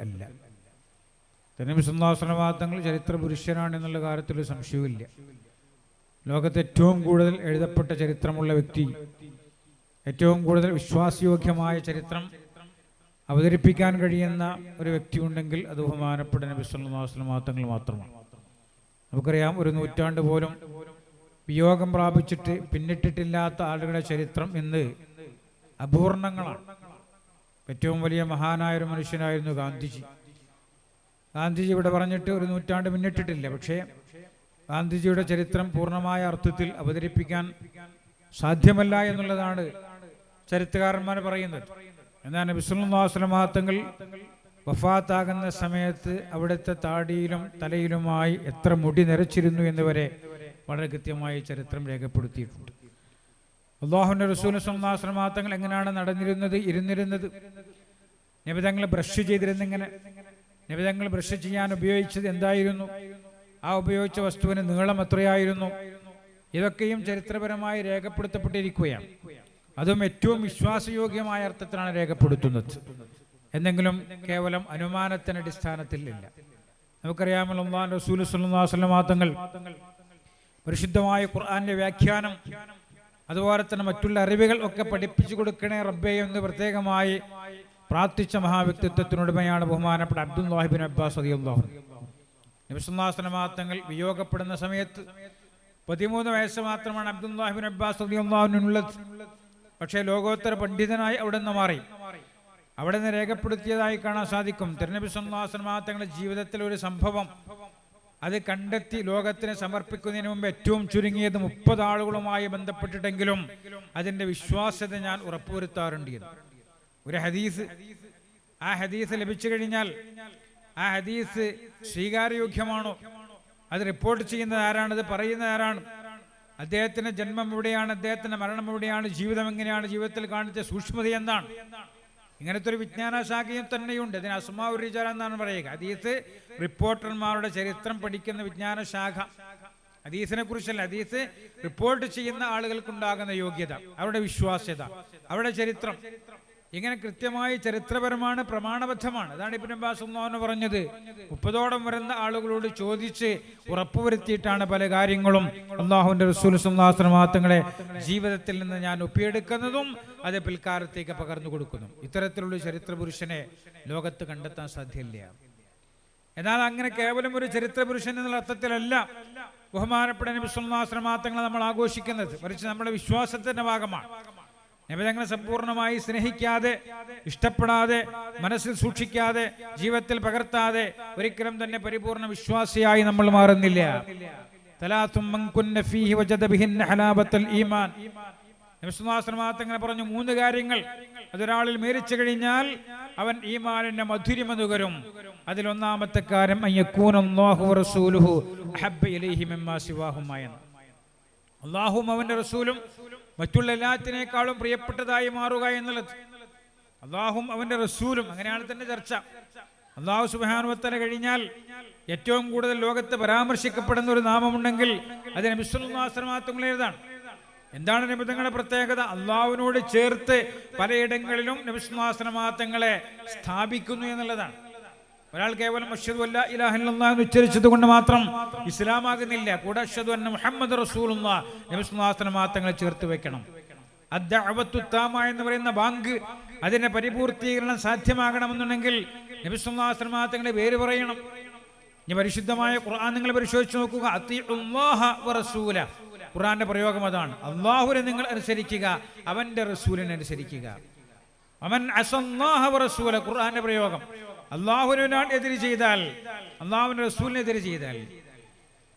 അല്ല. നബി സല്ലല്ലാഹു അലൈഹി വസല്ലം തങ്ങൾ ചരിത്ര പുരുഷനാണെന്നുള്ള കാര്യത്തിൽ ഒരു സംശയവുമില്ല. ലോകത്ത് ഏറ്റവും കൂടുതൽ എഴുതപ്പെട്ട ചരിത്രമുള്ള വ്യക്തി, ഏറ്റവും കൂടുതൽ വിശ്വാസയോഗ്യമായ ചരിത്രം അവതരിപ്പിക്കാൻ കഴിയുന്ന ഒരു വ്യക്തി ഉണ്ടെങ്കിൽ അത് ബഹുമാനപ്പെട്ട നബി സല്ലല്ലാഹു അലൈഹി വസല്ലം തങ്ങൾ മാത്രമാണ്. നമുക്കറിയാം, ഒരു നൂറ്റാണ്ട് പോലും വിയോഗം പ്രാപിച്ചിട്ട് പിന്നിട്ടിട്ടില്ലാത്ത ആളുകളുടെ ചരിത്രം ഇന്ന് അപൂർണങ്ങളാണ്. ഏറ്റവും വലിയ മഹാനായൊരു മനുഷ്യനായിരുന്നു ഗാന്ധിജി. ഗാന്ധിജി ഇവിടെ പറഞ്ഞിട്ട് ഒരു നൂറ്റാണ്ട് പിന്നിട്ടിട്ടില്ല. പക്ഷേ ഗാന്ധിജിയുടെ ചരിത്രം പൂർണ്ണമായ അർത്ഥത്തിൽ അവതരിപ്പിക്കാൻ സാധ്യമല്ല എന്നുള്ളതാണ് ചരിത്രകാരന്മാർ പറയുന്നത്. എന്നാൽ നബി സല്ലല്ലാഹു അലൈഹി വസല്ലം തങ്ങൾ വഫാത്താകുന്ന സമയത്ത് അവിടുത്തെ താടിയിലും തലയിലുമായി എത്ര മുടി നിറച്ചിരുന്നു എന്നിവരെ വളരെ കൃത്യമായി ചരിത്രം രേഖപ്പെടുത്തിയിട്ടുണ്ട്. അല്ലാഹുവിൻ്റെ റസൂൽ സല്ലല്ലാഹു അലൈഹി വസല്ലം തങ്ങൾ എങ്ങനെയാണ് നടന്നിരുന്നത്, ഇരുന്നിരുന്നത്? നബി തങ്ങൾ ബ്രഷ് ചെയ്തിരുന്നെങ്ങനെ? നബി തങ്ങൾ ബ്രഷ് ചെയ്യാൻ ഉപയോഗിച്ചത് എന്തായിരുന്നു? ആ ഉപയോഗിച്ച വസ്തുവിന് നീളം എത്രയായിരുന്നു? ഇതൊക്കെയും ചരിത്രപരമായി രേഖപ്പെടുത്തപ്പെട്ടിരിക്കുകയാണ്. അതും ഏറ്റവും വിശ്വാസയോഗ്യമായ അർത്ഥത്തിലാണ് രേഖപ്പെടുത്തുന്നത്. എന്തെങ്കിലും കേവലം അനുമാനത്തിന് അടിസ്ഥാനത്തിൽ ഇല്ല. നമുക്കറിയാമല്ലോ, അല്ലാഹുവിൻ്റെ റസൂൽ സല്ലല്ലാഹു അലൈഹി വസല്ലം തങ്ങൾ പരിശുദ്ധമായ ഖുർആന്റെ വ്യാഖ്യാനം, അതുപോലെ തന്നെ മറ്റുള്ള അറിവുകൾ ഒക്കെ പഠിപ്പിച്ചു കൊടുക്കണേ റബ്ബേ എന്ന് പ്രത്യേകമായി പ്രാർത്ഥിച്ച മഹാവ്യക്തിത്വത്തിനുടമയാണ് ബഹുമാനപ്പെട്ട അബ്ദുല്ലാഹി ഇബ്നു അബ്ബാസ് റളിയല്ലാഹു അൻഹു. നബി സല്ലല്ലാഹു അലൈഹി വസല്ലം തങ്ങൾ വിയോഗപ്പെടുന്ന സമയത്ത് 13 വയസ്സ് മാത്രമാണ് അബ്ദുല്ലാഹി ഇബ്നു അബ്ബാസ് റളിയല്ലാഹു അൻഹുള്ളത്. പക്ഷേ ലോകോത്തര പണ്ഡിതനായി അവിടെ നിന്ന് മാറി. അവിടെ നിന്ന് രേഖപ്പെടുത്തിയതായി കാണാൻ സാധിക്കും. തിരുനബി സല്ലല്ലാഹു അലൈഹി വസല്ലം തങ്ങളുടെ ജീവിതത്തിൽ ഒരു സംഭവം അത് കണ്ടെത്തി ലോകത്തിന് സമർപ്പിക്കുന്നതിന് മുമ്പ് ഏറ്റവും ചുരുങ്ങിയത് 30 ആളുകളുമായി ബന്ധപ്പെട്ടിട്ടെങ്കിലും അതിൻ്റെ വിശ്വാസ്യത ഞാൻ ഉറപ്പുവരുത്താറുണ്ട്. ഒരു ഹദീസ്, ആ ഹദീസ് ലഭിച്ചു കഴിഞ്ഞാൽ ആ ഹദീസ് സ്വീകാര്യോഗ്യമാണോ, അത് റിപ്പോർട്ട് ചെയ്യുന്നത് ആരാണ്, അത് പറയുന്നത് ആരാണ്, അദ്ദേഹത്തിന്റെ ജന്മം എവിടെയാണ്, അദ്ദേഹത്തിന്റെ മരണം എവിടെയാണ്, ജീവിതം എങ്ങനെയാണ്, ജീവിതത്തിൽ കാണിച്ച സൂക്ഷ്മത എന്താണ്, ഇങ്ങനത്തെ ഒരു വിജ്ഞാന ശാഖയും തന്നെയുണ്ട്. അതിന് അസ്മാഉർ റിജാൽ എന്നാണ് പറയുക. ഹദീസ് റിപ്പോർട്ടർമാരുടെ ചരിത്രം പഠിക്കുന്ന വിജ്ഞാന ശാഖ. ഹദീസിനെ കുറിച്ചല്ല, ഹദീസ് റിപ്പോർട്ട് ചെയ്യുന്ന ആളുകൾക്കുണ്ടാകുന്ന യോഗ്യത, അവരുടെ വിശ്വാസ്യത, അവരുടെ ചരിത്രം, ഇങ്ങനെ കൃത്യമായി ചരിത്രപരമാണ്, പ്രമാണബദ്ധമാണ്. അതാണ് ഇബ്നു അബ്ബാസ് റളിയല്ലാഹു പറഞ്ഞത്. 30ഓളം വരുന്ന ആളുകളോട് ചോദിച്ച് ഉറപ്പുവരുത്തിയിട്ടാണ് പല കാര്യങ്ങളും അല്ലാഹുവിൻ്റെ റസൂൽ സല്ലല്ലാഹു അലൈഹി വസല്ലം തങ്ങളെ ജീവിതത്തിൽ നിന്ന് ഞാൻ ഒപ്പിയെടുക്കുന്നതും അത് പിൽക്കാലത്തേക്ക് പകർന്നു കൊടുക്കുന്നു. ഇത്തരത്തിലുള്ള ചരിത്ര പുരുഷനെ ലോകത്ത് കണ്ടെത്താൻ സാധ്യമല്ല. എന്നാൽ അങ്ങനെ കേവലം ഒരു ചരിത്ര പുരുഷൻ എന്നുള്ള അർത്ഥത്തിലല്ല ബഹുമാനപ്പെട്ട നബി സല്ലല്ലാഹു അലൈഹി വസല്ലം തങ്ങളെ നമ്മൾ ആഘോഷിക്കുന്നത്. മറിച്ച് നമ്മുടെ വിശ്വാസത്തിന്റെ ഭാഗമാണ്. നബി തങ്ങളെ സമ്പൂർണ്ണമായി സ്നേഹിക്കാതെ, ഇഷ്ടപ്പെടാതെ, മനസ്സിൽ സൂക്ഷിക്കാതെ, ജീവിതത്തിൽ പകർത്താതെ ഒരിക്കലും തന്നെ പരിപൂർണ്ണ വിശ്വാസിയായി നമ്മൾ മാറുന്നില്ല. തലാത്തും മൻ കുന്ന ഫീഹി വജദ ബിഹിന്ന ഹലാബത്തുൽ ഈമാൻ. നബി സല്ലല്ലാഹു അലൈഹി വസല്ലം തങ്ങൾ പറഞ്ഞു 3 കാര്യങ്ങൾ അതൊരാളിൽ മേരിച്ചു കഴിഞ്ഞാൽ അവൻ ഈമാനിന്റെ മധുരിമ നുകരും. അതിലൊന്നാമത്തെ കാര്യം അയ്യകൂനല്ലാഹു വറസൂലുഹു അഹബ്ബ ഇലൈഹി മിമ്മാ സിവാഹുമാ. അല്ലാഹുവും അവന്റെ റസൂലും മറ്റുള്ള എല്ലാത്തിനേക്കാളും പ്രിയപ്പെട്ടതായി മാറുക എന്നുള്ളത്. അല്ലാഹുവും അവന്റെ റസൂലും, അങ്ങനെയാണ് തന്നെ ചർച്ച. അല്ലാഹു സുബ്ഹാനഹു വ തആല കഴിഞ്ഞാൽ ഏറ്റവും കൂടുതൽ ലോകത്ത് പരാമർശിക്കപ്പെടുന്ന ഒരു നാമമുണ്ടെങ്കിൽ അത് നബി സല്ലല്ലാഹു അലൈഹി വസല്ലം തങ്ങളുടേതാണ്. എന്താണ് നബി തങ്ങളുടെ പ്രത്യേകത? അല്ലാഹുവിനോട് ചേർത്ത് പലയിടങ്ങളിലും നബി സല്ലല്ലാഹു അലൈഹി വസല്ലം തങ്ങളെ സ്ഥാപിക്കുന്നു എന്നുള്ളതാണ്. ഒരാൾ കേവലം അശ്ഹദു അല്ലാ ഇലാഹ ഇല്ലല്ലാഹ് എന്ന് ഉച്ചരിച്ചത് കൊണ്ട് മാത്രം ഇസ്ലാമാകുന്നില്ല. കൂടെ അശ്ഹദു അന്ന മുഹമ്മദ് റസൂലുള്ളാഹ് നബി സല്ലല്ലാഹു അലൈഹി വസല്ലം തങ്ങളെ ചേർത്ത് വെക്കണം. അദ്ദഅവത്തു താമ എന്ന് പറയുന്ന ബാങ്ക്, അതിന്റെ പരിപൂർത്തീകരണം സാധ്യമാകണമെന്നുണ്ടെങ്കിൽ നബി സല്ലല്ലാഹു അലൈഹി വസല്ലം തങ്ങളുടെ പേര് പറയണം. ഇനി പരിശുദ്ധമായ ഖുർആൻ നിങ്ങൾ പരിശോധിച്ച് നോക്കുക. അത്തിഉല്ലാഹ വറസൂല, ഖുർആന്റെ പ്രയോഗം അതാണ്. അല്ലാഹുവിനെ നിങ്ങൾ അനുസരിക്കുക, അവന്റെ റസൂലിനെ അനുസരിക്കുക. അമൻ അസല്ലാഹ വറസൂല, ഖുർആന്റെ പ്രയോഗം. അല്ലാഹുവിനോട് എതിര് ചെയ്താൽ, അല്ലാഹുവിന്റെ റസൂലിനെതിരെ ചെയ്താൽ,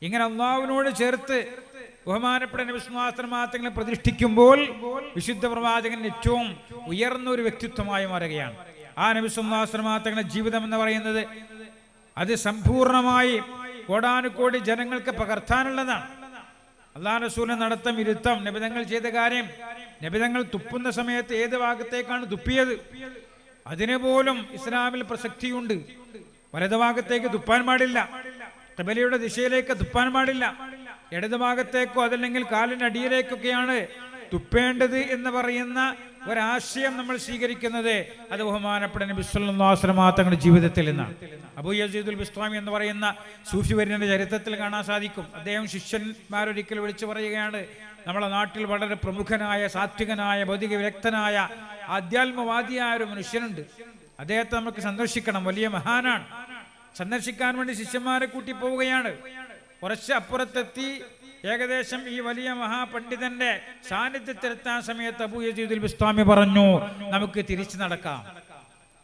ഇങ്ങനെ അല്ലാഹുവിനോട് ചേർത്ത് ബഹുമാനപ്പെട്ട നബി സല്ലല്ലാഹു അലൈഹി വസല്ലം തങ്ങളെ പ്രതിഷ്ഠിക്കുമ്പോൾ വിശുദ്ധ പ്രവാചകൻ ഏറ്റവും ഉയർന്ന ഒരു വ്യക്തിത്വമായി മാറുകയാണ്. ആ നബി സല്ലല്ലാഹു അലൈഹി വസല്ലം തങ്ങളുടെ ജീവിതം എന്ന് പറയുന്നത് അത് സമ്പൂർണമായി കോടാനുകോടി ജനങ്ങൾക്ക് പകർത്താനുള്ളതാണ്. അല്ലാഹുവിന്റെ റസൂലിന്റെ നടത്തം, ഇരുത്തം, നബിതങ്ങൾ ചെയ്ത കാര്യം, നബിതങ്ങൾ തുപ്പുന്ന സമയത്ത് ഏത് ഭാഗത്തേക്കാണ് തുപ്പിയത്, അതിന് പോലും ഇസ്ലാമിൽ പ്രസക്തിയുണ്ട്. വലതുഭാഗത്തേക്ക് തുപ്പാൻ പാടില്ല, ഖിബലയുടെ ദിശയിലേക്ക് തുപ്പാൻ പാടില്ല, ഇടതുഭാഗത്തേക്കോ അതല്ലെങ്കിൽ കാലിന്റെ അടിയിലേക്കൊക്കെയാണ് തുപ്പേണ്ടത് എന്ന് പറയുന്ന ഒരാശയം നമ്മൾ സ്വീകരിക്കുന്നത് അത് ബഹുമാനപ്പെട്ട നബി സല്ലല്ലാഹു അലൈഹി വസല്ലം തങ്ങളുടെ ജീവിതത്തിൽ നിന്നാണ്. അബൂ യസീദുൽ ബിസ്താമി എന്ന് പറയുന്ന സൂഫി വര്യന്റെ ചരിത്രത്തിൽ കാണാൻ സാധിക്കും. അദ്ദേഹം ശിഷ്യന്മാരൊരിക്കൽ വിളിച്ചു പറയുകയാണ്, നമ്മളെ നാട്ടിൽ വളരെ പ്രമുഖനായ സാത്വികനായ ഭൗതിക വിരക്തനായ ആധ്യാത്മവാദിയായ ഒരു മനുഷ്യനുണ്ട്, അദ്ദേഹത്തെ നമുക്ക് സന്ദർശിക്കണം, വലിയ മഹാനാണ്. സന്ദർശിക്കാൻ വേണ്ടി ശിഷ്യന്മാരെ കൂട്ടി പോവുകയാണ്. കുറച്ച് അപ്പുറത്തെത്തി ഏകദേശം ഈ വലിയ മഹാപണ്ഡിതന്റെ സാന്നിധ്യത്തിലെത്താൻ സമയത്ത് അബൂ യസീദുൽ ബിസ്താമി പറഞ്ഞു, നമുക്ക് തിരിച്ചു നടക്കാം.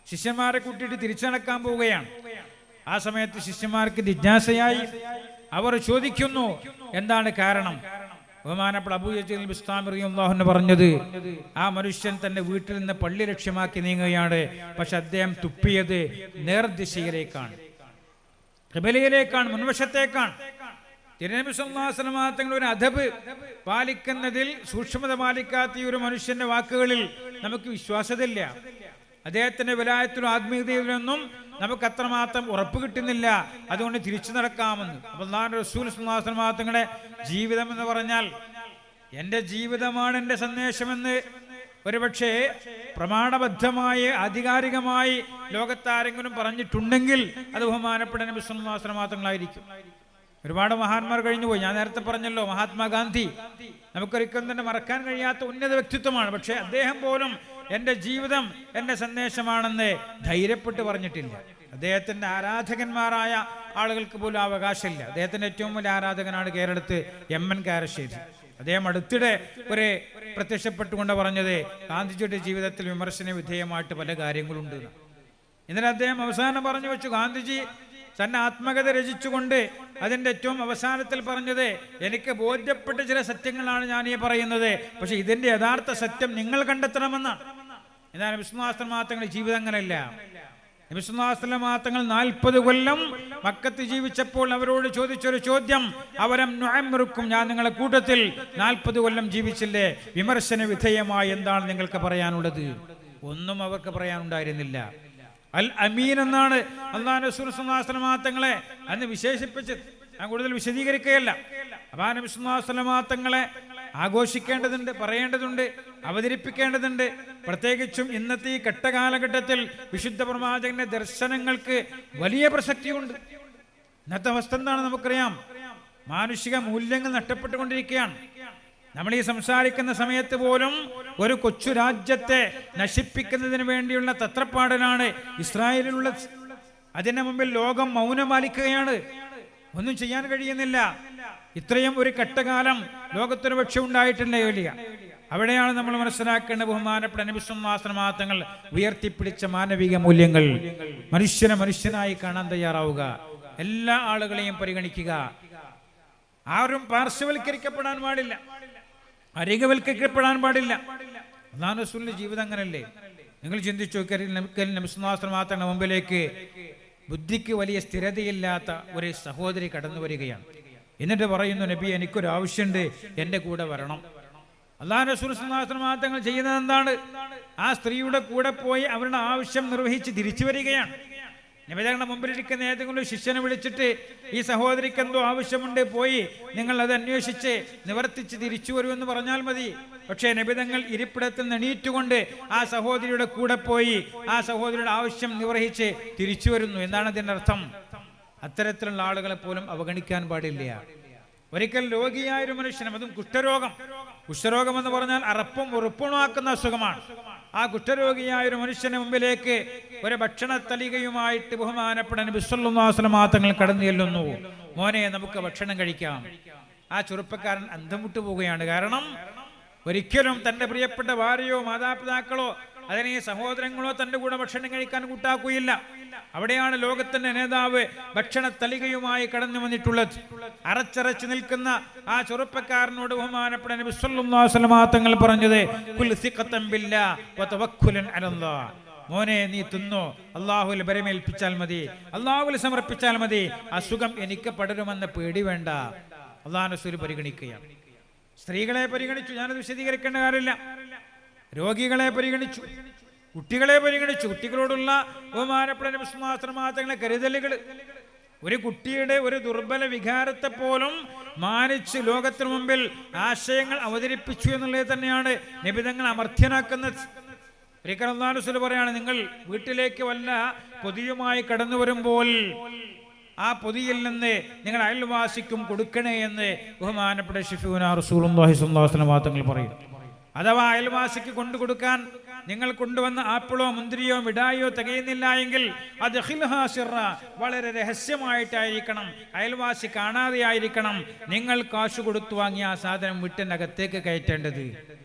ശിഷ്യന്മാരെ കൂട്ടിയിട്ട് തിരിച്ചു നടക്കാൻ പോവുകയാണ്. ആ സമയത്ത് ശിഷ്യന്മാർക്ക് ജിജ്ഞാസയായി. അവർ ചോദിക്കുന്നു, എന്താണ് കാരണം? ബഹുമാനപ്പെട്ട അബൂ യസീദുൽ ബിസ്താമി റളിയല്ലാഹു അൻഹു പറഞ്ഞത്, ആ മനുഷ്യൻ തന്റെ വീട്ടിൽ നിന്ന് പള്ളി ലക്ഷ്യമാക്കി നീങ്ങുകയാണ്. പക്ഷെ അദ്ദേഹം തുപ്പിയത് നേർദിശയിലേക്കാണ്, ഖിബലയിലേക്കാണ്, മുൻവശത്തേക്കാണ്. തിരുനബി സല്ലല്ലാഹു അലൈഹി വസല്ലം തങ്ങൾ ഒരു അദബ് പാലിക്കുന്നതിൽ സൂക്ഷ്മത പാലിക്കാത്ത ഈ ഒരു മനുഷ്യന്റെ വാക്കുകളിൽ നമുക്ക് വിശ്വാസമില്ല. അദ്ദേഹത്തിന്റെ വിലായത്തിലും ആത്മീയതയിലൊന്നും നമുക്ക് അത്രമാത്രം ഉറപ്പ് കിട്ടുന്നില്ല. അതുകൊണ്ട് തിരിച്ചു നടക്കാമെന്ന്. അപ്പോൾ അല്ലാഹുവിന്റെ റസൂൽ സല്ലല്ലാഹു അലൈഹി വസല്ലം തങ്ങളുടെ ജീവിതം എന്ന് പറഞ്ഞാൽ എൻ്റെ ജീവിതമാണ് എൻ്റെ സന്ദേശമെന്ന് ഒരുപക്ഷെ പ്രമാണബദ്ധമായി ആധികാരികമായി ലോകത്താരെങ്കിലും പറഞ്ഞിട്ടുണ്ടെങ്കിൽ അത് ബഹുമാനപ്പെട്ട നബി സല്ലല്ലാഹു അലൈഹി വസല്ലം തങ്ങളായിരിക്കും. ഒരുപാട് മഹാന്മാർ കഴിഞ്ഞുപോയി. ഞാൻ നേരത്തെ പറഞ്ഞല്ലോ, മഹാത്മാഗാന്ധി നമുക്കൊരിക്കലും തന്നെ മറക്കാൻ കഴിയാത്ത ഉന്നത വ്യക്തിത്വമാണ്. പക്ഷെ അദ്ദേഹം പോലും എൻ്റെ ജീവിതം എൻ്റെ സന്ദേശമാണെന്ന് ധൈര്യപ്പെട്ട് പറഞ്ഞിട്ടില്ല. അദ്ദേഹത്തിൻ്റെ ആരാധകന്മാരായ ആളുകൾക്ക് പോലും അവകാശമില്ല. അദ്ദേഹത്തിൻ്റെ ഏറ്റവും വലിയ ആരാധകനാണ് കേരളത്ത് MN കാരശ്ശേരി. അദ്ദേഹം അടുത്തിടെ ഒരു പ്രത്യക്ഷപ്പെട്ടുകൊണ്ട് പറഞ്ഞത് ഗാന്ധിജിയുടെ ജീവിതത്തിൽ വിമർശന വിധേയമായിട്ട് പല കാര്യങ്ങളുണ്ട്. എന്നിട്ട് അദ്ദേഹം അവസാനം പറഞ്ഞു വെച്ചു, ഗാന്ധിജി തന്നെ ആത്മകഥ രചിച്ചുകൊണ്ട് അതിൻ്റെ ഏറ്റവും അവസാനത്തിൽ പറഞ്ഞത്, എനിക്ക് ബോധ്യപ്പെട്ട ചില സത്യങ്ങളാണ് ഞാൻ ഈ പറയുന്നത്, പക്ഷെ ഇതിൻ്റെ യഥാർത്ഥ സത്യം നിങ്ങൾ കണ്ടെത്തണമെന്നാണ്. എന്നാൽ നബി സല്ലല്ലാഹു അലൈഹി വസല്ലം തങ്ങളുടെ ജീവിതം അങ്ങനെയല്ല. നബി സല്ലല്ലാഹു അലൈഹി വസല്ലം തങ്ങൾ 40 കൊല്ലം മക്കത്ത് ജീവിച്ചപ്പോൾ അവരോട് ചോദിച്ചൊരു ചോദ്യം, അവരം നുഅമ്മിറുക്കും, ഞാൻ നിങ്ങളെ കൂട്ടത്തിൽ 40 കൊല്ലം ജീവിച്ചില്ലേ, വിമർശന വിധേയമായി എന്താണ് നിങ്ങൾക്ക് പറയാനുള്ളത്? ഒന്നും അവർക്ക് പറയാനുണ്ടായിരുന്നില്ല. അൽ അമീൻ എന്നാണ് അല്ലാഹുവിന്റെ റസൂൽ സല്ലല്ലാഹു അലൈഹി വസല്ലം തങ്ങളെ അന്ന് വിശേഷിപ്പിച്ചത്. ഞാൻ കൂടുതൽ വിശദീകരിക്കുകയല്ല. അപ്പോൾ നബി സല്ലല്ലാഹു അലൈഹി വസല്ലം തങ്ങളെ ആഘോഷിക്കേണ്ടതുണ്ട്, പറയേണ്ടതുണ്ട്, അവതരിപ്പിക്കേണ്ടതുണ്ട്. പ്രത്യേകിച്ചും ഇന്നത്തെ ഈ ഘട്ടകാലഘട്ടത്തിൽ വിശുദ്ധ പ്രവാചകന്റെ ദർശനങ്ങൾക്ക് വലിയ പ്രസക്തിയുണ്ട്. ഇന്നത്തെ അവസ്ഥ എന്താണ് നമുക്കറിയാം. മാനുഷിക മൂല്യങ്ങൾ നഷ്ടപ്പെട്ടുകൊണ്ടിരിക്കുകയാണ്. നമ്മൾ ഈ സംസാരിക്കുന്ന സമയത്ത് പോലും ഒരു കൊച്ചു രാജ്യത്തെ നശിപ്പിക്കുന്നതിന് വേണ്ടിയുള്ള തത്രപ്പാടലാണ് ഇസ്രായേലിലുള്ളത്. അതിന് മുമ്പിൽ ലോകം മൗനം പാലിക്കുകയാണ്, ഒന്നും ചെയ്യാൻ കഴിയുന്നില്ല. ഇത്രയും ഒരു ഘട്ടകാലം ലോകത്തൊരു പക്ഷെ ഉണ്ടായിട്ടില്ല. അവിടെയാണ് നമ്മൾ മനസ്സിലാക്കേണ്ട ബഹുമാനപ്പെട്ട നബി സല്ലല്ലാഹു അലൈഹി വസല്ലം തങ്ങൾ ഉയർത്തിപ്പിടിച്ച മാനവിക മൂല്യങ്ങൾ. മനുഷ്യനെ മനുഷ്യനായി കാണാൻ തയ്യാറാവുക, എല്ലാ ആളുകളെയും പരിഗണിക്കുക, ആരും പാർശ്വവൽക്കരിക്കപ്പെടാൻ പാടില്ല, അരികവൽക്കരിക്കപ്പെടാൻ പാടില്ല. അല്ലാഹുവിന്റെ റസൂലിന്റെ ജീവിതം അങ്ങനല്ലേ? നിങ്ങൾ ചിന്തിച്ചു നോക്കിയാൽ നബി സല്ലല്ലാഹു അലൈഹി വസല്ലം തങ്ങളുടെ മുമ്പിലേക്ക് ബുദ്ധിക്ക് വലിയ സ്ഥിരതയില്ലാത്ത ഒരു സഹോദരി കടന്നു വരികയാണ്. എന്നിട്ട് പറയുന്നു, നബി എനിക്കൊരു ആവശ്യമുണ്ട്, എൻ്റെ കൂടെ വരണം. അല്ലാഹുവിന്റെ റസൂൽ സല്ലല്ലാഹു അലൈഹി വസല്ലം തങ്ങൾ ചെയ്യുന്നത് എന്താണ്? ആ സ്ത്രീയുടെ കൂടെ പോയി അവരുടെ ആവശ്യം നിർവഹിച്ച് തിരിച്ചു വരികയാണ്. നബിതങ്ങളുടെ മുമ്പിലിരിക്കുന്ന ഏതെങ്കിലും ശിഷ്യനെ വിളിച്ചിട്ട്, ഈ സഹോദരിക്ക് എന്തോ ആവശ്യമുണ്ട്, പോയി നിങ്ങൾ അത് അന്വേഷിച്ച് നിവർത്തിച്ച് തിരിച്ചു വരുമെന്ന് പറഞ്ഞാൽ മതി. പക്ഷേ നബിതങ്ങൾ ഇരിപ്പിടത്തിൽ നിന്ന് എണീറ്റുകൊണ്ട് ആ സഹോദരിയുടെ കൂടെ പോയി ആ സഹോദരിയുടെ ആവശ്യം നിർവഹിച്ച് തിരിച്ചു വരുന്നു. എന്താണ് അതിൻ്റെ അർത്ഥം? അത്തരത്തിലുള്ള ആളുകളെ പോലും അവഗണിക്കാൻ പാടില്ല. ഒരിക്കൽ രോഗിയായൊരു മനുഷ്യനും, അതും കുഷ്ഠരോഗം എന്ന് പറഞ്ഞാൽ അറപ്പും ഉറപ്പുണാക്കുന്ന അസുഖമാണ്. ആ കുഷ്ഠരോഗിയായ ഒരു മനുഷ്യന് മുമ്പിലേക്ക് ഒരു ഭക്ഷണ തലികയുമായിട്ട് ബഹുമാനപ്പെട്ട നബി സല്ലല്ലാഹു അലൈഹി വസല്ലം തങ്ങൾ കടന്നു ചെല്ലുന്നു. മോനെ, നമുക്ക് ഭക്ഷണം കഴിക്കാം. ആ ചെറുപ്പക്കാരൻ അന്തം വിട്ടു പോവുകയാണ്. കാരണം ഒരിക്കലും തൻ്റെ പ്രിയപ്പെട്ട ഭാര്യയോ മാതാപിതാക്കളോ അതിനെ സഹോദരങ്ങളോ തൻ്റെ കൂടെ ഭക്ഷണം കഴിക്കാൻ കൂട്ടാക്കുകയില്ല. അവിടെയാണ് ലോകത്തിന്റെ നേതാവ് ഭക്ഷണ തലികയുമായി കടന്നു വന്നിട്ടുള്ളത്. അറച്ചറച്ച് നിൽക്കുന്ന ആ ചെറുപ്പക്കാരനോട് ബഹുമാനപ്പെട്ട നബി സല്ലല്ലാഹു അലൈഹി വസല്ലം തങ്ങൾ പറഞ്ഞത്, കുൽ സിഖതൻ ബില്ലാഹ് വതവക്കുലൻ അലല്ലാഹ്, മോനെ നീ തിന്നോ, അല്ലാഹുവിൽ ബരമേൽപ്പിച്ചാൽ മതി, അല്ലാഹുവിൽ സമർപ്പിച്ചാൽ മതി, അസുഖം എനിക്ക് പടരുമെന്ന് പേടി വേണ്ട. അല്ലാഹുവിന്റെ റസൂൽ പരിഗണിക്കുകയാണ്. സ്ത്രീകളെ പരിഗണിച്ചു, ഞാനത് വിശദീകരിക്കേണ്ട കാര്യമില്ല. രോഗികളെ പരിഗണിച്ചു, കുട്ടികളെ പരിഗണിച്ചു. കുട്ടികളോടുള്ള ബഹുമാനപ്പെട്ട നബി സല്ലല്ലാഹു അലൈഹി വസല്ലം തങ്ങളുടെ കരുതലുകൾ ഒരു കുട്ടിയുടെ ഒരു ദുർബല വികാരത്തെ പോലും മാനിച്ച് ലോകത്തിനു മുമ്പിൽ ആശയങ്ങൾ അവതരിപ്പിച്ചു എന്നുള്ളത് തന്നെയാണ് നബിതങ്ങൾ അമർത്യനാക്കുന്നത്. ഒരിക്കൽ അല്ലാഹു റസൂൽ പറയാണ്, നിങ്ങൾ വീട്ടിലേക്ക് വല്ല പൊതിയുമായി കടന്നു വരുമ്പോൾ ആ പൊതിയിൽ നിന്ന് നിങ്ങൾ അയൽവാസിക്കും കൊടുക്കണേ എന്ന് ബഹുമാനപ്പെട്ട ശഫീഉനാ റസൂലുള്ളാഹി സ്വല്ലല്ലാഹു അലൈഹി വസല്ലം തങ്ങൾ പറയും. അഥവാ അയൽവാസിക്ക് കൊണ്ടുകൊടുക്കാൻ നിങ്ങൾ കൊണ്ടുവന്ന ആപ്പിളോ മുന്തിരിയോ മിഠായിയോ തികയുന്നില്ല എങ്കിൽ അത് വളരെ രഹസ്യമായിട്ടായിരിക്കണം, അയൽവാസി കാണാതെയായിരിക്കണം നിങ്ങൾ കാശ് കൊടുത്തു വാങ്ങിയ ആ സാധനം വീട്ടിൻ്റെ അകത്തേക്ക് കയറ്റേണ്ടത്.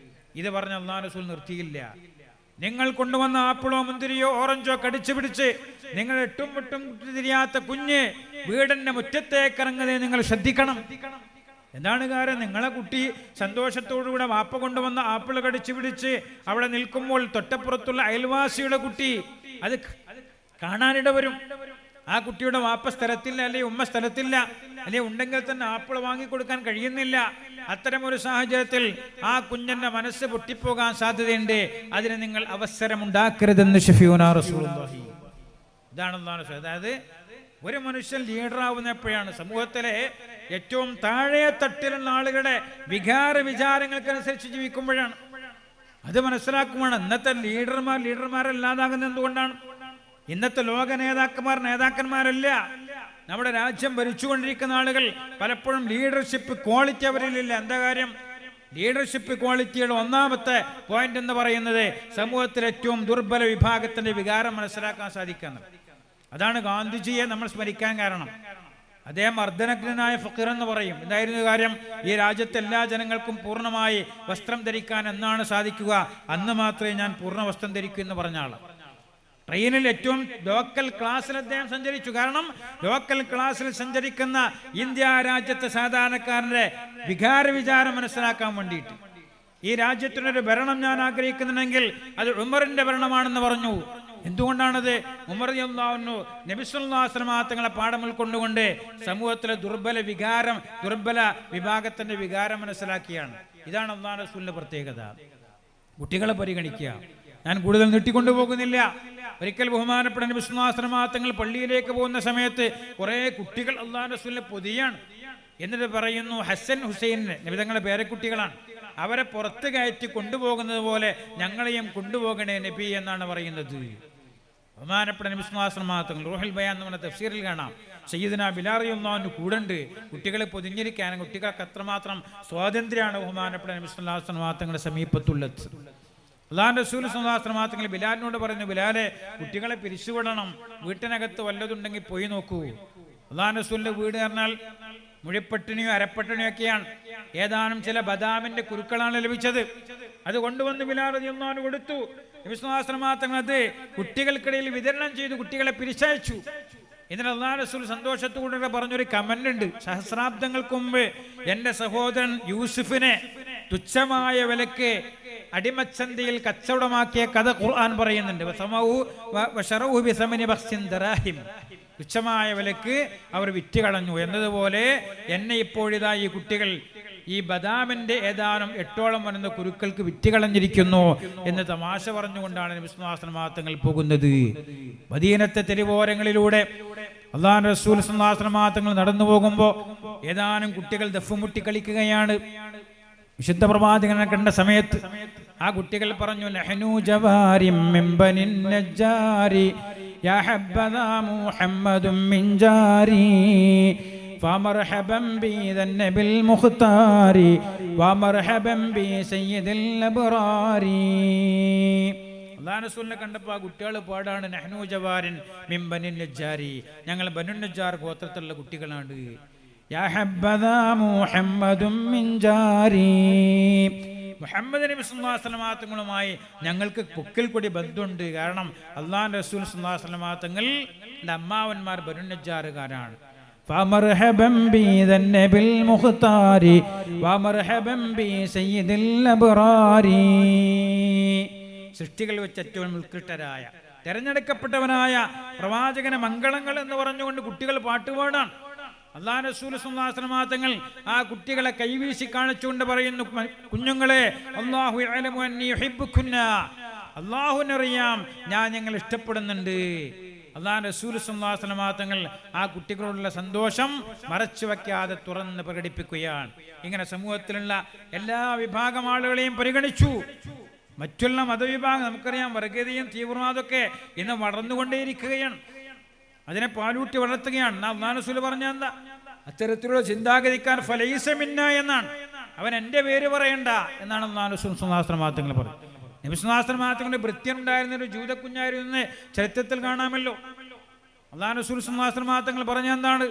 ഇത് പറഞ്ഞ അല്ലാഹു റസൂൽ നിർത്തിയില്ല. നിങ്ങൾ കൊണ്ടുവന്ന ആപ്പിളോ മുന്തിരിയോ ഓറഞ്ചോ കടിച്ചു പിടിച്ച് നിങ്ങൾ എട്ടും മുട്ടും തിരിയാത്ത കുഞ്ഞ് വീടിന്റെ മുറ്റത്തേക്ക് ഇറങ്ങുന്നത് നിങ്ങൾ ശ്രദ്ധിക്കണം. എന്താണ് കാരണം? നിങ്ങളെ കുട്ടി സന്തോഷത്തോടുകൂടെ വാപ്പ കൊണ്ടുവന്ന ആപ്പിൾ കടിച്ചു പിടിച്ച് അവിടെ നിൽക്കുമ്പോൾ തൊട്ടപ്പുറത്തുള്ള അയൽവാസിയുടെ കുട്ടി അത് കാണാനിട വരും. ആ കുട്ടിയുടെ വാപ്പ സ്ഥലത്തില്ല, അല്ലെങ്കിൽ ഉമ്മ സ്ഥലത്തില്ല, അല്ലെങ്കിൽ ഉണ്ടെങ്കിൽ തന്നെ ആപ്പിൾ വാങ്ങിക്കൊടുക്കാൻ കഴിയുന്നില്ല. അത്തരമൊരു സാഹചര്യത്തിൽ ആ കുഞ്ഞിന്റെ മനസ്സ് പൊട്ടിപ്പോകാൻ സാധ്യതയുണ്ട്. അതിന് നിങ്ങൾ അവസരമുണ്ടാക്കരുതെന്ന് ശഫീഉനാ റസൂലുള്ളാഹി. ഇതാണ് അതായത് ഒരു മനുഷ്യൻ ലീഡറാവുന്ന എപ്പോഴാണ്? സമൂഹത്തിലെ ഏറ്റവും താഴെ തട്ടിലുള്ള ആളുകളുടെ വികാര വിചാരങ്ങൾക്കനുസരിച്ച് ജീവിക്കുമ്പോഴാണ്. അത് മനസ്സിലാക്കുമാണ്. ഇന്നത്തെ ലീഡർമാരല്ലാതാകുന്നത് എന്തുകൊണ്ടാണ്? ഇന്നത്തെ ലോക നേതാക്കന്മാരല്ല. നമ്മുടെ രാജ്യം ഭരിച്ചുകൊണ്ടിരിക്കുന്ന ആളുകൾ പലപ്പോഴും ലീഡർഷിപ്പ് ക്വാളിറ്റി അവരിലില്ല. എന്താ കാര്യം? ലീഡർഷിപ്പ് ക്വാളിറ്റിയുടെ ഒന്നാമത്തെ പോയിന്റ് എന്ന് പറയുന്നത് സമൂഹത്തിലെ ഏറ്റവും ദുർബല വിഭാഗത്തിന്റെ വികാരം മനസ്സിലാക്കാൻ സാധിക്കുന്നത്. അതാണ് ഗാന്ധിജിയെ നമ്മൾ സ്മരിക്കാൻ കാരണം. അദ്ദേഹം അർദ്ധനഗ്നനായ ഫഖീർ എന്ന് പറയും. എന്തായിരുന്നു കാര്യം? ഈ രാജ്യത്തെ എല്ലാ ജനങ്ങൾക്കും പൂർണ്ണമായി വസ്ത്രം ധരിക്കാൻ എന്നാണ് സാധിക്കുക, അന്ന് മാത്രമേ ഞാൻ പൂർണ്ണ വസ്ത്രം ധരിക്കൂ എന്ന് പറഞ്ഞ ആള്. ട്രെയിനിൽ ഏറ്റവും ലോക്കൽ ക്ലാസ്സിൽ അദ്ദേഹം സഞ്ചരിച്ചു. കാരണം ലോക്കൽ ക്ലാസ്സിൽ സഞ്ചരിക്കുന്ന ഇന്ത്യ രാജ്യത്തെ സാധാരണക്കാരന്റെ വികാര വിചാരം മനസ്സിലാക്കാൻ വേണ്ടിയിട്ട് ഈ രാജ്യത്തിനൊരു ഭരണം ഞാൻ ആഗ്രഹിക്കുന്നുണ്ടെങ്കിൽ അത് ഉമറിന്റെ ഭരണമാണെന്ന് പറഞ്ഞു. എന്തുകൊണ്ടാണത്? ഉമർ റളിയല്ലാഹു അൻഹു നബി സല്ലല്ലാഹു അലൈഹി വസല്ലം തങ്ങളെ പാഠം ഉൾക്കൊണ്ടുകൊണ്ട് സമൂഹത്തിലെ ദുർബല വിഭാഗത്തിന്റെ വികാരം മനസ്സിലാക്കിയാണ്. ഇതാണ് അല്ലാഹു റസൂലിന്റെ പ്രത്യേകത. കുട്ടികളെ പരിഗണിക്കുക. ഞാൻ കൂടുതൽ നീട്ടിക്കൊണ്ടു പോകുന്നില്ല. ഒരിക്കൽ ബഹുമാനപ്പെട്ട നബി സല്ലല്ലാഹു അലൈഹി വസല്ലം തങ്ങൾ പള്ളിയിലേക്ക് പോകുന്ന സമയത്ത് കുറെ കുട്ടികൾ അല്ലാഹു റസൂലിനെ പൊതിയാണ്. എന്നിട്ട് പറയുന്നു, ഹസൻ ഹുസൈൻ നബി തങ്ങളുടെ പേരക്കുട്ടികളാണ്, അവരെ പുറത്ത് കയറ്റി കൊണ്ടുപോകുന്നത് പോലെ ഞങ്ങളെയും കൊണ്ടുപോകണേ നബി എന്നാണ് പറയുന്നത്. ബഹുമാനപ്പെട്ട നബി സല്ലല്ലാഹു അലൈഹി വസല്ലം തങ്ങൾ റൂഹുൽ ബയാൻ എന്ന് പറഞ്ഞ തഫ്സീറിൽ കാണാം, സയ്യിദുനാ ബിലാൽ റളിയല്ലാഹു അൻഹു കൂടണ്ട്. കുട്ടികളെ പൊതിഞ്ഞിരിക്കാനും കുട്ടികൾക്ക് അത്രമാത്രം സ്വാതന്ത്ര്യമാണ് ബഹുമാനപ്പെട്ട നബി സല്ലല്ലാഹു അലൈഹി വസല്ലം തങ്ങളുടെ സമീപത്തുള്ളത്. അല്ലാഹുവിന്റെ റസൂൽ സല്ലല്ലാഹു അലൈഹി വസല്ലം തങ്ങൾ ബിലാലിനോട് പറഞ്ഞു, ബിലാലെ കുട്ടികളെ പിരിച്ചുവിടണം, വീട്ടിനകത്ത് വല്ലതുണ്ടെങ്കിൽ പോയി നോക്കൂ. അല്ലാഹുവിന്റെ റസൂലിന്റെ വീട് പറഞ്ഞാൽ മുഴിപ്പട്ടിണിയോ അരപ്പട്ടിണിയോ ഒക്കെയാണ്. ഏതാനും ചില ബദാമിന്റെ കുരുക്കളാണ് ലഭിച്ചത്. അത് കൊണ്ടുവന്ന് ബിലാൽ റളിയല്ലാഹു അൻഹു കൊടുത്തു. നബി സല്ലല്ലാഹു അലൈഹി വസല്ലം തങ്ങൾ അത് കുട്ടികൾക്കിടയിൽ വിതരണം ചെയ്തു, കുട്ടികളെ പിരിച്ചയച്ചു. എന്നിട്ട് അല്ലാഹുവിന്റെ റസൂൽ സന്തോഷത്തോടെ പറഞ്ഞൊരു കമന്റ് ഉണ്ട്, സഹസ്രാബ്ദങ്ങൾക്ക് മുമ്പ് എന്റെ സഹോദരൻ യൂസുഫിനെ തുച്ഛമായ വിലക്ക് അടിമച്ചന്തയിൽ കച്ചവടമാക്കിയ കഥ ഖുർആൻ പറയുന്നുണ്ട്. തുച്ഛമായ വിലക്ക് അവർ വിറ്റുകളഞ്ഞു എന്നതുപോലെ എന്നെ ഇപ്പോഴിതാ ഈ കുട്ടികൾ ഈ ബദാമിന്റെ ഏതാനും 8ഓളം വരുന്ന കുരുക്കൾക്ക് വിറ്റുകളഞ്ഞിരിക്കുന്നു എന്ന് തമാശ പറഞ്ഞുകൊണ്ടാണ് നബി സല്ലല്ലാഹു അലൈഹി വസല്ലം തങ്ങൾ പോകുന്നത്. മദീനത്തെ തെരുവോരങ്ങളിലൂടെ അല്ലാഹുവിന്റെ റസൂൽ സല്ലല്ലാഹു അലൈഹി വസല്ലം തങ്ങൾ നടന്നു പോകുമ്പോൾ ഏതാനും കുട്ടികൾ ദഫ്മുട്ടി കളിക്കുകയാണ്. വിശുദ്ധ പ്രവാചകനെ കണ്ട സമയത്ത് ആ കുട്ടികൾ പറഞ്ഞു, നഹ്നു ജവാരിം മിൻ ബനിൻ നജ്ജാരി യാ ഹബ്ബദാ മുഹമ്മദും മിൻ ജാരി ഫമർഹബൻ ബി ദന്നബിൽ മുഖ്താരി വമർഹബൻ ബി സയ്യിദിൽ അബ്റാരി. അല്ലാഹു റസൂലിനെ കണ്ടപ്പോൾ ആ കുട്ടികൾ പാടാണ്, നഹ്നു ജവാരിൻ മിൻ ബനിൻ നജ്ജാരി, ഞങ്ങൾ ബനു നജ്ജാർ ഗോത്രത്തിലുള്ള കുട്ടികളാണ്. യാ ഹബ്ബദാ മുഹമ്മദും മിൻ ജാരി, മുഹമ്മദ് നബി സല്ലല്ലാഹു അലൈഹി വസല്ലം തങ്ങളുമായി ഞങ്ങൾക്ക് പൊക്കിൽ കൂടി ബന്ധമുണ്ട്. കാരണം അല്ലാഹുവിന്റെ റസൂൽ സല്ലല്ലാഹു അലൈഹി വസല്ലം തങ്ങളുടെ അമ്മാവന്മാർ ബനു നജ്ജാറുകാരാണ്. ഫമർഹബൻ ബി ദന്നബിൽ മുഖ്താരി വമർഹബൻ ബി സയ്യിദിൽ അബ്റാരി. സൃഷ്ടികൾ വെച്ച് ഏറ്റവും ഉത്കൃഷ്ടരായ തെരഞ്ഞെടുക്കപ്പെട്ടവനായ പ്രവാചകന മംഗളങ്ങൾ എന്ന് പറഞ്ഞുകൊണ്ട് കുട്ടികൾ പാട്ടുപാടാണ്. അല്ലാഹുവിന്റെ റസൂൽ സല്ലല്ലാഹു അലൈഹി വസല്ലം തങ്ങൾ ആ കുട്ടികളെ കൈവീശി കാണിച്ചുകൊണ്ട് പറയുന്നു, കുഞ്ഞുങ്ങളെ, അല്ലാഹു യഅലമു അന്നി യുഹിബ്ബുകുന്ന, അല്ലാഹുവിനറിയാം ഞാൻ നിങ്ങൾ ഇഷ്ടപ്പെടുന്നുണ്ട്. അല്ലാഹു റസൂൽ സ്വല്ലല്ലാഹു അലൈഹി വസല്ലം തങ്ങൾ ആ കുട്ടികളോടുള്ള സന്തോഷം മറച്ചു വയ്ക്കാതെ തുറന്ന് പ്രകടിപ്പിക്കുകയാണ്. ഇങ്ങനെ സമൂഹത്തിലുള്ള എല്ലാ വിഭാഗം ആളുകളെയും പരിഗണിച്ചു. മറ്റുള്ള മതവിഭാഗം നമുക്കറിയാം, വർഗീയതയും തീവ്രവാദമൊക്കെ ഇന്ന് വളർന്നുകൊണ്ടേയിരിക്കുകയാണ്. അതിനെ പാലൂട്ടി വളർത്തുകയാണ്. അല്ലാഹു റസൂൽ പറഞ്ഞ എന്താ? അത്തരത്തിലുള്ള ചിന്താഗതിക്കാർ ഫലൈസ മിന്ന എന്നാണ്, അവൻ എൻ്റെ പേര് പറയണ്ട എന്നാണ് അല്ലാഹു റസൂൽ സ്വല്ലല്ലാഹു അലൈഹി വസല്ലം തങ്ങൾ പറഞ്ഞത്. നബി സ്വല്ലല്ലാഹു അലൈഹി വസല്ലം തങ്ങളുടെ ഭൃത്യനുണ്ടായിരുന്ന ഒരു ജൂതക്കുഞ്ഞായിരുന്നു ചരിത്രത്തിൽ കാണാമല്ലോ. അല്ലാഹു റസൂൽ സ്വല്ലല്ലാഹു അലൈഹി വസല്ലം തങ്ങൾ പറഞ്ഞ എന്താണ്?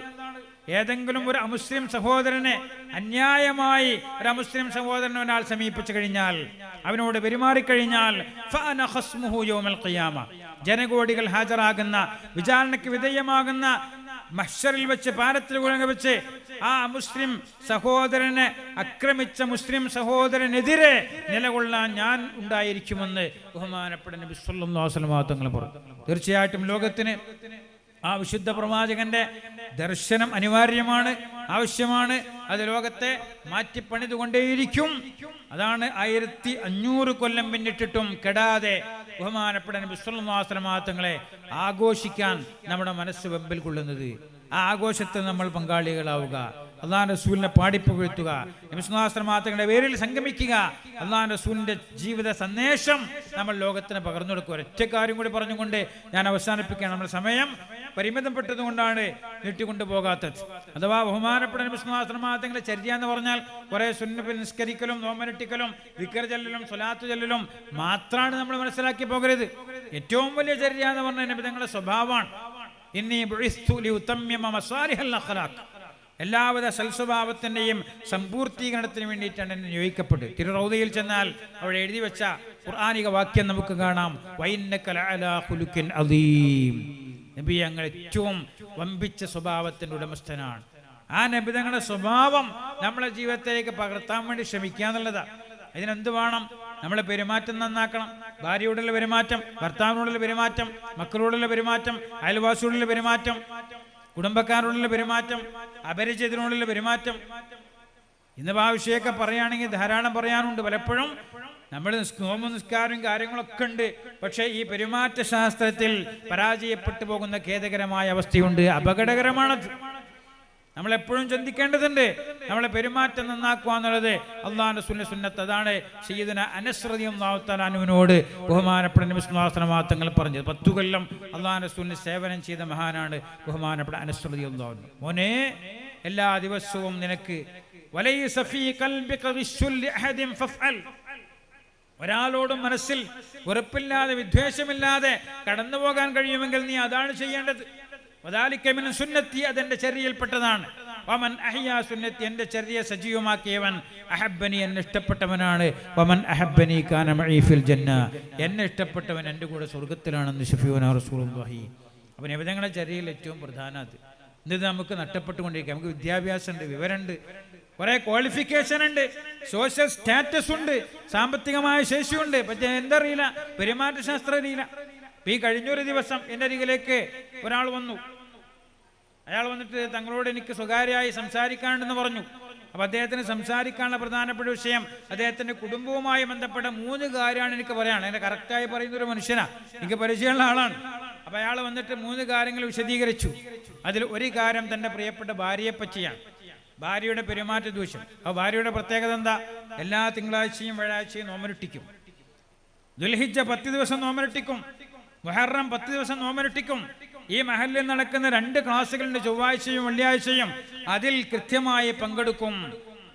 ഏതെങ്കിലും ഒരു അമുസ്ലിം സഹോദരനെ അന്യായമായി ഒരു അമുസ്ലിം സഹോദരനെ ഒരാൾ സമീപിച്ചു കഴിഞ്ഞാൽ, അവനോട് പെരുമാറിക്കഴിഞ്ഞാൽ, ഫഅന ഖസ്മുഹു യൗമൽ ഖിയാമ, ജനകോടികൾ ഹാജരാകുന്ന വിചാരണയ്ക്ക് വിധേയമാകുന്ന മഹ്ശറിൽ വെച്ച്, പാരത്തിൽ വെച്ച് ആ മുസ്ലിം സഹോദരനെ ആക്രമിച്ച മുസ്ലിം സഹോദരനെതിരെ നിലകൊള്ളാൻ ഞാൻ ഉണ്ടായിരിക്കുമെന്ന് ബഹുമാനപ്പെട്ട നബി സല്ലല്ലാഹു അലൈഹി വസല്ലം തങ്ങൾ പറഞ്ഞു. തീർച്ചയായിട്ടും ലോകത്തിന് ആ വിശുദ്ധ പ്രവാചകന്റെ ദർശനം അനിവാര്യമാണ്, ആവശ്യമാണ്. അത് ലോകത്തെ മാറ്റിപ്പണിതുകൊണ്ടേയിരിക്കും. അതാണ് 1500 കൊല്ലം പിന്നിട്ടിട്ടും കെടാതെ ബഹുമാനപ്പെട്ട നബി സല്ലല്ലാഹു അലൈഹി വസല്ലം തങ്ങളെ ആഘോഷിക്കാൻ നമ്മുടെ മനസ്സ് വെമ്പൽ കൊള്ളുന്നത്. ആ ആഘോഷത്തിൽ നമ്മൾ പങ്കാളികളാവുക, അല്ലാഹു റസൂലിനെ പാടിപ്പുകഴ്ത്തുക, നബി സല്ലല്ലാഹു അലൈഹി വസല്ലം തങ്ങളുടെ പേരിൽ സംഗമിക്കുക, അല്ലാഹു റസൂലിന്റെ ജീവിത സന്ദേശം നമ്മൾ ലോകത്തിന് പകർന്നു കൊടുക്കുക. ഒരൊറ്റ കാര്യം കൂടി പറഞ്ഞുകൊണ്ട് ഞാൻ അവസാനിപ്പിക്കുകയാണ്. നമ്മുടെ സമയം പരിമിതപ്പെട്ടതുകൊണ്ടാണ് നീട്ടിക്കൊണ്ടു പോകാത്തത്. അഥവാ ബഹുമാനപ്പെട്ട നബി സല്ലല്ലാഹു അലൈഹി വസല്ലം തങ്ങളുടെ ചര്യ എന്ന് പറഞ്ഞാൽ കുറെ സുന്നത്ത് നിസ്കരിക്കലും നോമ്പനുഷ്ഠിക്കലും ദിക്ർ ചൊല്ലലും സ്വലാത്ത് ചൊല്ലലും മാത്രമാണ് നമ്മൾ മനസ്സിലാക്കി പോകരുത്. ഏറ്റവും വലിയ ചര്യ എന്ന് പറഞ്ഞാൽ നബി തങ്ങളുടെ സ്വഭാവമാണ്. ഇന്നി ബുഇസ്തു ലിഉതമ്മിമ മസാലിഹൽ അഖ്ലാഖ്, എല്ലാവിധ സൽസ്വഭാവത്തിൻ്റെയും സമ്പൂർത്തീകരണത്തിന് വേണ്ടിയിട്ടാണ് എന്നെ നിയോഗിക്കപ്പെട്ടത്. തിരുറൗദയിൽ ചെന്നാൽ അവിടെ എഴുതി വെച്ച ഖുർആനിക വാക്യം നമുക്ക് കാണാം, വഇന്നക ലഅലാ ഖുലുഖിൻ അദീം. നബി ഞങ്ങൾ ഏറ്റവും വമ്പിച്ച സ്വഭാവത്തിൻ്റെ ഉടമസ്ഥനാണ്. ആ നബി തങ്ങളുടെ സ്വഭാവം നമ്മളെ ജീവിതത്തിലേക്ക് പകർത്താൻ വേണ്ടി ശ്രമിക്കുക എന്നുള്ളതാണ്. ഇതിനെന്ത് വേണം? നമ്മളെ പെരുമാറ്റം നന്നാക്കണം. ഭാര്യയോടുള്ള പെരുമാറ്റം, ഭർത്താവിനോടുള്ള പെരുമാറ്റം, മക്കളോടുള്ള പെരുമാറ്റം, അയൽവാസിയോടുള്ള പെരുമാറ്റം, കുടുംബക്കാരോടുള്ള പെരുമാറ്റം, അപരിചിതനോടുള്ള പെരുമാറ്റം. ഇന്ന് ആ വിഷയമൊക്കെ പറയുകയാണെങ്കിൽ ധാരാളം പറയാനുണ്ട്. പലപ്പോഴും നമ്മൾ നോമ്പ് നിസ്കാരവും കാര്യങ്ങളൊക്കെ ഉണ്ട്, പക്ഷേ ഈ പെരുമാറ്റ ശാസ്ത്രത്തിൽ പരാജയപ്പെട്ടു പോകുന്ന ഖേദകരമായ അവസ്ഥയുണ്ട്. അപകടകരമാണത്. നമ്മളെപ്പോഴും ചിന്തിക്കേണ്ടതുണ്ട്. നമ്മളെ പെരുമാറ്റം നന്നാക്കുക എന്നുള്ളത് അള്ളാഹുവിന്റെ സുന്നത്ത്. അതാണ് സയ്യിദുനാ അനസ് റളിയല്ലാഹു തആല അൻഹുവിനോട് ബഹുമാനപ്പെട്ട നബി സല്ലല്ലാഹു അലൈഹി വസല്ലം തങ്ങൾ പറഞ്ഞത്. 10 കൊല്ലം അള്ളാഹുവിന്റെ റസൂലിന് സേവനം ചെയ്ത മഹാനാണ് ബഹുമാനപ്പെട്ട അനസ് റളിയല്ലാഹു അൻഹു. മോനെ, എല്ലാ ദിവസവും നിനക്ക് വലൈസ ഫീ ഖൽബിക ഗിശ്ശുൻ ലിഅഹദിൻ ഫഫ്അൽ, ഒരാളോടും മനസ്സിൽ വെറുപ്പില്ലാതെ വിദ്വേഷമില്ലാതെ കടന്നു പോകാൻ കഴിയുമെങ്കിൽ നീ അതാണ് ചെയ്യേണ്ടത്. വദാലിക മിൻ സുന്നത്തി, അതെന്റെ ചര്യയിൽപ്പെട്ടതാണ്. വമൻ അഹ്യാ സുന്നത്തി, എന്റെ ചര്യ സജീവമാക്കിയവൻ അഹബ്ബനി, എന്നെ ഇഷ്ടപ്പെട്ടവനാണ്. വമൻ അഹബ്ബനി കാന മഈ ഫിൽ ജന്ന, എന്നെ ഇഷ്ടപ്പെട്ടവൻ എൻ്റെ കൂടെ സ്വർഗ്ഗത്തിലാണെന്ന് ശഫീഉനാ റസൂലുള്ളാഹി. അപ്പോൾ നബിതങ്ങളുടെ ചര്യയിൽ ഏറ്റവും പ്രധാനം അത്. ഇത് നമുക്ക് നഷ്ടപ്പെട്ടുകൊണ്ടിരിക്കുക. നമുക്ക് വിദ്യാഭ്യാസം ഉണ്ട്, വിവരമുണ്ട്, കുറെ ക്വാളിഫിക്കേഷൻ ഉണ്ട്, സോഷ്യൽ സ്റ്റാറ്റസ് ഉണ്ട്, സാമ്പത്തികമായ ശേഷിയുണ്ട്, പക്ഷേ എന്തറിയില്ല, പെരുമാറ്റശാസ്ത്രം അറിയില്ല. ഈ കഴിഞ്ഞൊരു ദിവസം എൻ്റെ അരികിലേക്ക് ഒരാൾ വന്നു. അയാൾ വന്നിട്ട് തങ്ങളോട് എനിക്ക് സ്വകാര്യമായി സംസാരിക്കാനുണ്ടെന്ന് പറഞ്ഞു. അപ്പോൾ അദ്ദേഹത്തിന് സംസാരിക്കാനുള്ള പ്രധാനപ്പെട്ട വിഷയം അദ്ദേഹത്തിൻ്റെ കുടുംബവുമായി ബന്ധപ്പെട്ട 3 കാര്യമാണ് എനിക്ക് പറയാൻ. എന്നെ കറക്റ്റായി പറയുന്നൊരു മനുഷ്യനാണ്, എനിക്ക് പരിചയമുള്ള ആളാണ്. അപ്പോൾ അയാൾ വന്നിട്ട് 3 കാര്യങ്ങൾ വിശദീകരിച്ചു. അതിൽ ഒരു കാര്യം തൻ്റെ പ്രിയപ്പെട്ട ഭാര്യയെ പറ്റിയാണ്, ഭാര്യയുടെ പെരുമാറ്റ ദൂഷ്യം. ആ ഭാര്യയുടെ പ്രത്യേകത എന്താ? എല്ലാ തിങ്കളാഴ്ചയും വ്യാഴാഴ്ചയും നോമ്പനുഷ്ഠിക്കും. ദുൽഹിജ്ജ 10 ദിവസം നോമ്പനുഷ്ഠിക്കും, മുഹറം 10 ദിവസം നോമ്പനുഷ്ഠിക്കും. ഈ മഹല്ലിൽ നടക്കുന്ന 2 ക്ലാസ്സുകളുണ്ട്, ചൊവ്വാഴ്ചയും വെള്ളിയാഴ്ചയും. അതിൽ കൃത്യമായി പങ്കെടുക്കും.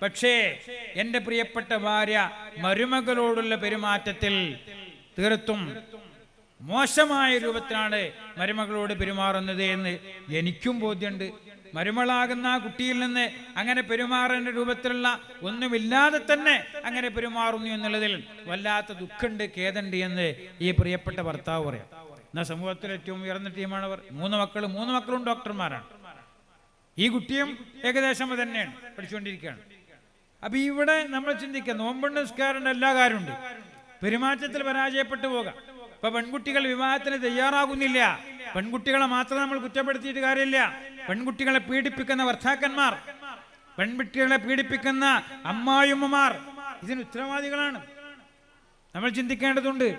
പക്ഷേ എൻ്റെ പ്രിയപ്പെട്ട ഭാര്യ മരുമകളോടുള്ള പെരുമാറ്റത്തിൽ തീർത്തും മോശമായ രൂപത്തിലാണ് മരുമകളോട് പെരുമാറുന്നത് എന്ന് എനിക്കും ബോധ്യമുണ്ട്. മരുമകളാകുന്ന ആ കുട്ടിയിൽ നിന്ന് അങ്ങനെ പെരുമാറേണ്ട രൂപത്തിലുള്ള ഒന്നുമില്ലാതെ തന്നെ അങ്ങനെ പെരുമാറുന്നു എന്നുള്ളതിൽ വല്ലാത്ത ദുഃഖമുണ്ട്, ഖേദമുണ്ട് എന്ന് ഈ പ്രിയപ്പെട്ട ഭർത്താവ് പറയാം. എന്നാൽ സമൂഹത്തിൽ ഏറ്റവും ഉയർന്ന ടീമാണ് അവർ. 3 മക്കളും ഡോക്ടർമാരാണ്. ഈ കുട്ടിയും ഏകദേശം അത് തന്നെയാണ്, പഠിച്ചുകൊണ്ടിരിക്കുകയാണ്. അപ്പൊ ഇവിടെ നമ്മൾ ചിന്തിക്കുക, നോമ്പുണ്ട്, നിസ്കാരമുണ്ട്, എല്ലാ കാര്യമുണ്ട്, പെരുമാറ്റത്തിൽ പരാജയപ്പെട്ടു പോകാം. ഇപ്പൊ പെൺകുട്ടികൾ വിവാഹത്തിന് തയ്യാറാകുന്നില്ല. പെൺകുട്ടികളെ മാത്രം നമ്മൾ കുറ്റപ്പെടുത്തിയിട്ട് കാര്യമില്ല. പെൺകുട്ടികളെ പീഡിപ്പിക്കുന്ന ഭർത്താക്കന്മാർ, പെൺകുട്ടികളെ പീഡിപ്പിക്കുന്ന അമ്മായിയമ്മമാർ ഇതിന് ഉത്തരവാദികളാണ്. നമ്മൾ ചിന്തിക്കേണ്ടതുണ്ട്.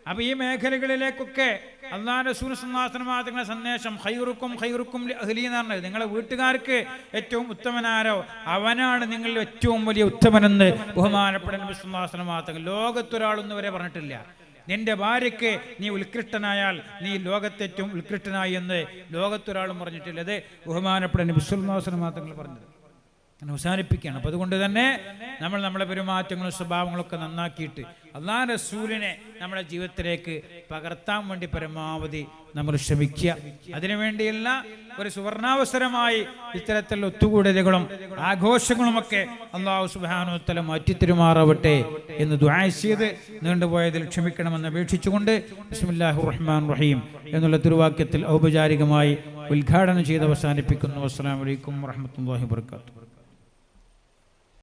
അപ്പൊ ഈ മേഖലകളിലേക്കൊക്കെ അല്ലാഹു റസൂൽ സ്വല്ലല്ലാഹു അലൈഹി വസല്ലം തങ്ങളുടെ സന്ദേശം ഖൈറുക്കും ഖൈറുക്കും ലിഅഹ്ലി എന്ന് പറഞ്ഞത്, നിങ്ങളുടെ വീട്ടുകാർക്ക് ഏറ്റവും ഉത്തമനാരോ അവനാണ് നിങ്ങളിൽ ഏറ്റവും വലിയ ഉത്തമനെന്ന് ബഹുമാനപ്പെട്ട നബി സല്ലല്ലാഹു അലൈഹി വസല്ലം തങ്ങൾ ലോകത്തൊരാളൊന്നും വരെ പറഞ്ഞിട്ടില്ല. നിന്റെ ഭാര്യയ്ക്ക് നീ ഉത്കൃഷ്ടനായാൽ നീ ലോകത്തേറ്റവും ഉത്കൃഷ്ടനായി എന്ന് ലോകത്തൊരാളും പറഞ്ഞിട്ടില്ല. അത് ബഹുമാനപ്പെട്ട നബി സല്ലല്ലാഹു അലൈഹി വസല്ലം തങ്ങൾ പറഞ്ഞത്. അവസാനിപ്പിക്കുകയാണ്. അപ്പോൾ അതുകൊണ്ട് തന്നെ നമ്മൾ നമ്മുടെ പെരുമാറ്റങ്ങളും സ്വഭാവങ്ങളൊക്കെ നന്നാക്കിയിട്ട് അല്ലാഹു റസൂലിനെ നമ്മുടെ ജീവിതത്തിലേക്ക് പകർത്താൻ വേണ്ടി പരമാവധി നമ്മൾ ശ്രമിക്കുക. അതിനുവേണ്ടിയുള്ള ഒരു സുവർണാവസരമായി ഇത്തരത്തിലുള്ള ഒത്തുകൂടലുകളും ആഘോഷങ്ങളുമൊക്കെ അല്ലാഹു സുബ്ഹാനഹു വ തആല മാറ്റിത്തരുമാറാവട്ടെ എന്ന് ദുആ ചെയ്ത് നീണ്ടുപോയതിൽ ക്ഷമിക്കണമെന്ന് അപേക്ഷിച്ചുകൊണ്ട് ബിസ്മില്ലാഹിർ റഹ്മാനിർ റഹീം എന്നുള്ള തിരുവാക്യത്തിൽ ഔപചാരികമായി ഉദ്ഘാടനം ചെയ്ത് അവസാനിപ്പിക്കുന്നു. അസ്സലാമു അലൈക്കും വറഹ്മത്തുള്ളാഹി വബറകാതുഹു.